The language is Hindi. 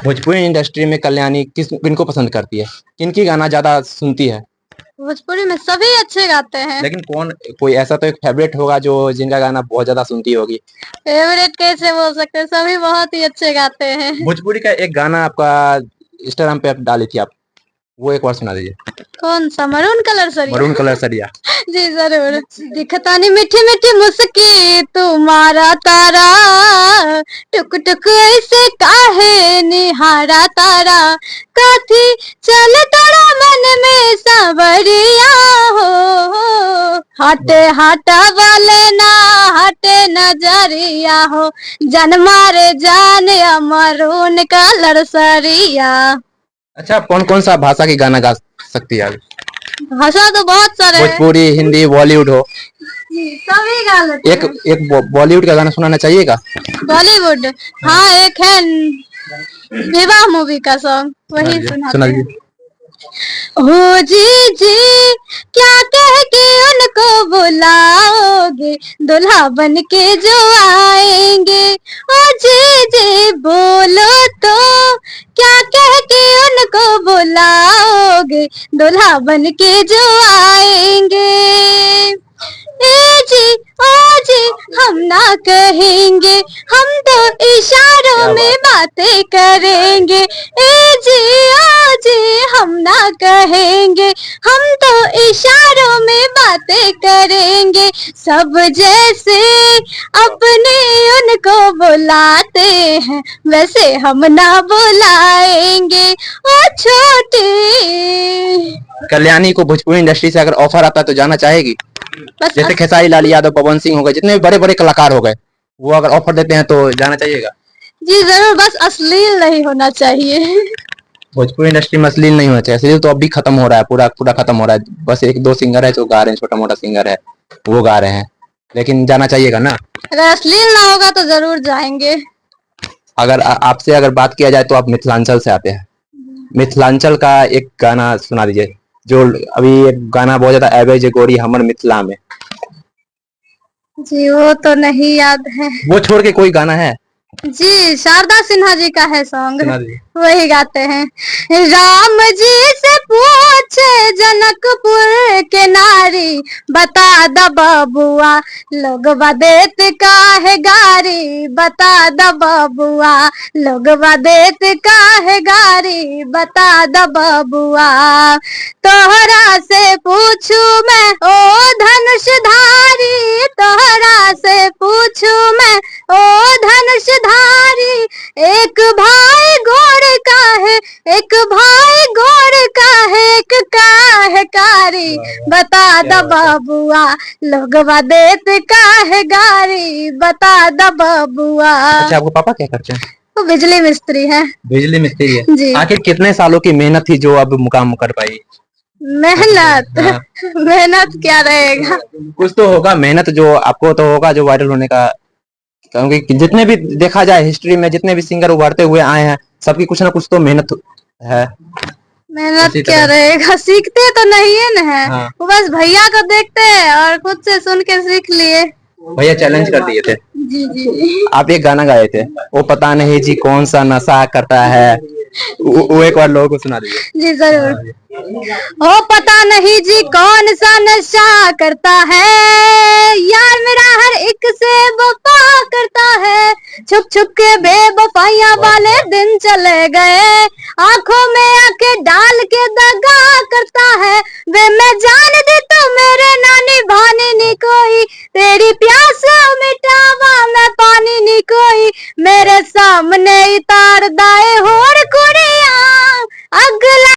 भोजपुरी इंडस्ट्री में कल्याणी किनको पसंद करती है, किनकी गाना ज्यादा सुनती है? भोजपुरी में सभी अच्छे गाते हैं। लेकिन कोई ऐसा तो एक फेवरेट होगा जो जिनका गाना बहुत ज्यादा सुनती होगी। फेवरेट कैसे बोल सकते हैं, सभी बहुत ही अच्छे गाते हैं। भोजपुरी का एक गाना आपका इंस्टाग्राम पे आप डाली थी आप, वो एक बार सुना दीजिए। कौन सा? मरून कलर सरिया। मरून कलर सरिया। जी जरूर। दिखता नहीं मीठी मीठी मुस्की तुम्हारा तारा, टुक टुक ऐसे काहे निहारा तारा, काथी चल तारा मन में सावरिया हो, हटे हटा वाले ना हटे नजरिया हो, जन मारे जान मरून कलर सरिया। अच्छा, आप कौन कौन सा भाषा की गाना गा सकती है? भाषा तो बहुत सारे हैं। भोजपुरी, हिंदी, बॉलीवुड हो? सभी गा लेते एक बॉलीवुड का गाना सुनाना चाहिएगा। बॉलीवुड? हाँ, एक है विवाह मूवी का सॉन्ग, वही सुना दीजिए। हो जी जी क्या कह के उनको बुलाओगे, दुल्हा बन के जो आएंगे, ओ जी जी बोलो तो क्या कह के उनको बुलाओगे, दुल्हा बन के जो आएंगे। ए जी ओ जी हम ना कहेंगे, हम तो इशारों में बातें करेंगे। ए जी ओ जी हम ना कहेंगे, हम तो इशारों में बातें करेंगे। सब जैसे अपने उनको बुलाते हैं, वैसे हम ना बुलाएंगे ओ छोटे। कल्याणी को भोजपुरी इंडस्ट्री से अगर ऑफर आता है तो जाना चाहेगी? जैसे खेसारी लाल यादव, पवन सिंह हो गए, जितने भी बड़े बड़े कलाकार हो गए, वो अगर ऑफर देते हैं तो जाना चाहिएगा? जी जरूर, बस अश्लील नहीं होना चाहिए। भोजपुरी इंडस्ट्री में अश्लील नहीं होना चाहिए। अश्लील तो अभी खत्म हो रहा है, पूरा खत्म हो रहा है। बस एक दो सिंगर है जो गा रहे हैं, छोटा मोटा सिंगर है वो गा रहे हैं, लेकिन जाना चाहिएगा ना? अगर अश्लील ना होगा तो जरूर जाएंगे। अगर आपसे अगर बात किया जाए तो आप मिथिलांचल से आते हैं, मिथिलांचल का एक गाना सुना दीजिए, जो अभी एक गाना बहुत ज्यादा एवरेज है, गोरी हमर मिथिला में। जी वो तो नहीं याद है। वो छोड़ के कोई गाना है? जी शारदा सिन्हा जी का है सॉन्ग, वही गाते हैं। राम जी से पूछे जनकपुर के नारी, बता द बबुआ लोग देत का है गारी, बता द बबुआ लोग देत का है गारी, बता द बबुआ। तोहरा से पूछू मैं ओ धनुषधारी, तोहरा से पूछू मैं ओ धनुषधारी, एक भाई गोड़ का है, एक भाई गोड़ का है, एक का है कारी, बता द बबुआ लोग देत का है गारी, बता द बबुआ। अच्छा, आपको पापा क्या करते हैं? वो बिजली मिस्त्री है। बिजली मिस्त्री है जी। आखिर कितने सालों की मेहनत थी जो अब मुकाम कर पाई? मेहनत? हाँ। मेहनत क्या रहेगा, कुछ तो होगा मेहनत, जो आपको तो होगा जो वायरल होने का। क्योंकि जितने भी देखा जाए हिस्ट्री में, जितने भी सिंगर उभरते हुए आए हैं, सबकी कुछ ना कुछ तो मेहनत है। मेहनत क्या रहेगा, सीखते तो नहीं है ना है। हाँ। वो बस भैया को देखते हैं और खुद से सुन के सीख लिए। भैया चैलेंज कर दिए थे। जी जी। आप एक गाना गाए थे, वो पता नहीं जी कौन सा नशा करता है, वो एक बार लोगों को सुना दीजिए। जी जरूर। ओ पता नहीं जी कौन सा नशा करता है, यार मेरा हर एक से वफा करता है, छुप छुप के बेवफाइयां वाले दिन चले गए, आंखों में आंखें डाल के दगा करता है, वे मैं जान दी तो मेरे नानी भानी नी कोई, तेरी प्यास मिटावा मैं पानी नी कोई, मेरे सामने उतार दाए हो